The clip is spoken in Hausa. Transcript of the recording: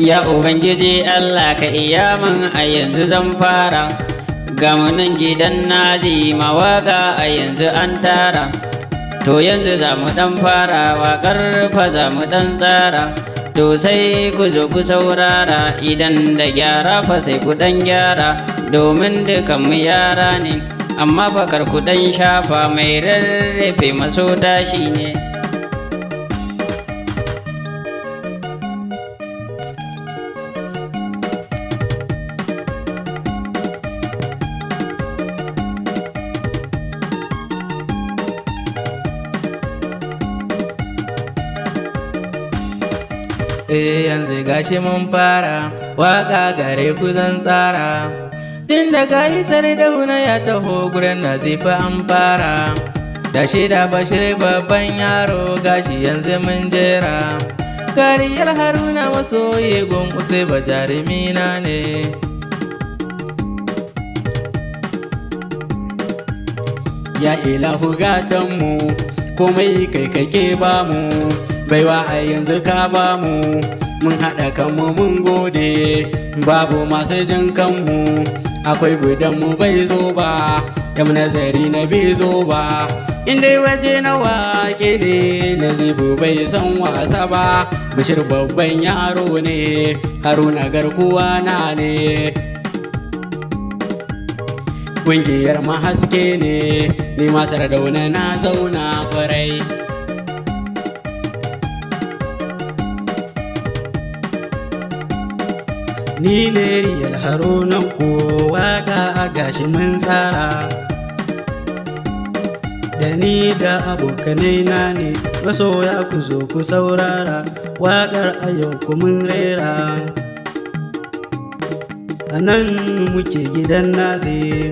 Ya Ubangiji Allah ka iya min a yanzu zan fara, ga munan gidan naji mawaka a yanzu an tara. To yanzu za mu dan fara waƙar fa za mu dan tsara, to sai ku zo ku saurara, idan da gyara fa sai ku dan gyara, domin dukan mu yara ne amma bakar ku dan shafa, mai rarrafe maso tashi ne. Yanzu gashi mun fara waka gare ku zan tsara, tun da gayi Sardauna ya taho gurin Nazifa an fara, da shi da Bashir babban yaro gashi yanzu mun jera, kariyar Haruna masoyi gun Usaiba jarumina ne. Ya ilahu gatanmu komai kai kake bamu, baiwa a yanzu ka bamu, mun haɗa kanmu mun gode, babu masu jin kanmu, akwai gudanmu bai zo ba, yam nazari na bai zo ba, inda waje na wake ne Nazifu bai san wasa ba, Bashir babban yaro ne, Haruna garkuwa na ne, ƙungiyar mahaske ne, ni ma Sardauna na zauna kwarai. Ni ne Riyal Haruna ko waka a gashi mun tsara, da ni da abokanai na ne, masoya ku zo ku saurara, waƙar a yau ku mun rera, a nan muke gidan Nazi.